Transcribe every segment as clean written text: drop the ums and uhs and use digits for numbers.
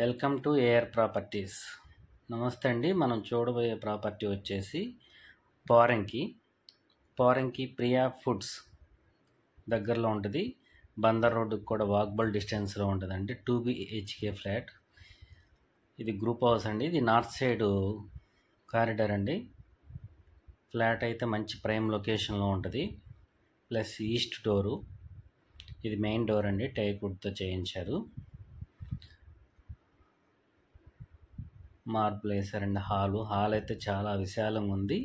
Welcome to AR properties. నమస్తే అండి. మనం చూడబోయే ప్రాపర్టీ వచ్చేసి పోరంకి ప్రియా ఫుడ్స్ దగ్గరలో ఉంటుంది. బందర్ రోడ్డుకి కూడా వాకబుల్ డిస్టెన్స్లో ఉంటుందండి. 2 BHK ఫ్లాట్. ఇది గ్రూప్ హౌస్ అండి. ఇది నార్త్ సైడ్ కారిడార్ అండి. ఫ్లాట్ అయితే మంచి ప్రైమ్ లొకేషన్లో ఉంటుంది. ప్లస్ ఈస్ట్ డోరు, ఇది మెయిన్ డోర్ అండి, టేక్ వుడ్తో చేయించారు. మార్బుల్ వేసారండి. హాల్ అయితే చాలా విశాలంగా ఉంది.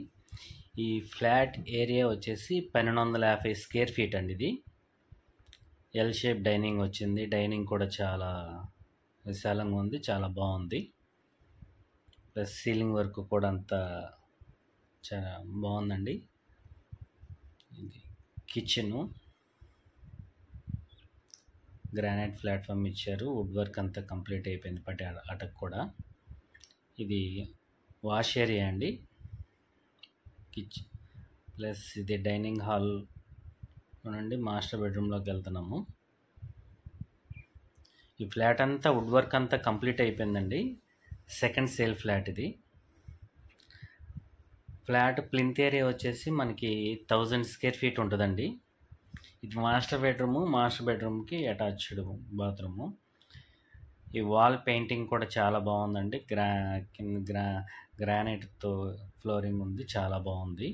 ఈ ఫ్లాట్ ఏరియా వచ్చేసి 1250 స్క్వేర్ ఫీట్ అండి. ఇది ఎల్ షేప్ డైనింగ్ వచ్చింది. డైనింగ్ కూడా చాలా విశాలంగా ఉంది, చాలా బాగుంది. ప్లస్ సీలింగ్ వర్క్ కూడా అంతా చాలా బాగుందండి. ఇది కిచెను, గ్రానైట్ ప్లాట్ఫామ్ ఇచ్చారు. వుడ్ వర్క్ అంతా కంప్లీట్ అయిపోయింది. పట్టి అటక్ కూడా. ఇది వాష్ ఏరియా అండి, కిచెన్. ప్లస్ ఇది డైనింగ్ హాల్ నుండి మాస్టర్ బెడ్రూమ్లోకి వెళ్తున్నాము. ఈ ఫ్లాట్ అంతా వుడ్ వర్క్ అంతా కంప్లీట్ అయిపోయిందండి. సెకండ్ సేల్ ఫ్లాట్ ఇది. ఫ్లాట్ ప్లింత్ ఏరియా వచ్చేసి మనకి 1000 స్క్వేర్ ఫీట్ ఉంటుందండి. ఇది మాస్టర్ బెడ్రూమ్కి అటాచ్డ్ బాత్రూము. ఈ వాల్ పెయింటింగ్ కూడా చాలా బాగుందండి. గ్రానైట్తో ఫ్లోరింగ్ ఉంది, చాలా బాగుంది.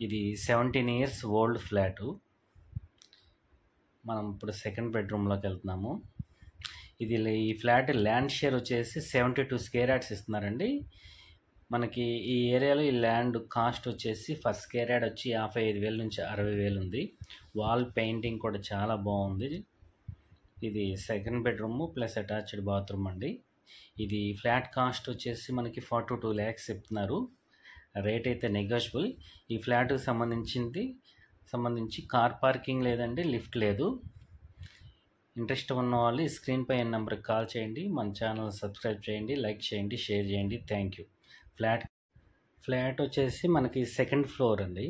ఇది 17 ఇయర్స్ ఓల్డ్ ఫ్లాటు. మనం ఇప్పుడు సెకండ్ బెడ్రూమ్లోకి వెళ్తున్నాము. ఈ ఫ్లాట్ ల్యాండ్ షేర్ వచ్చేసి 72 స్క్వేర్ యార్డ్స్ ఇస్తున్నారండి. మనకి ఈ ఏరియాలో ఈ ల్యాండ్ కాస్ట్ వచ్చేసి ఫర్ స్క్వేర్ యార్డ్ వచ్చి 55,000 నుంచి 60,000 ఉంది. వాల్ పెయింటింగ్ కూడా చాలా బాగుంది. ఇది second bedroom plus attached bathroom అండి. ఇది ఫ్లాట్ కాస్ట్ వచ్చేసి మనకి 42 lakhs చెప్తున్నారు. రేట్ అయితే నెగోషియబుల్. ఈ ఫ్లాట్కి సంబంధించి కార్ పార్కింగ్ లేదండి, లిఫ్ట్ లేదు. ఇంట్రెస్ట్ ఉన్న వాళ్ళు ఈ స్క్రీన్ పై నెంబర్కి కాల్ చేయండి. మన ఛానల్ సబ్స్క్రైబ్ చేయండి, లైక్ చేయండి, షేర్ చేయండి. Thank you. ఫ్లాట్ వచ్చేసి మనకి సెకండ్ ఫ్లోర్ అండి.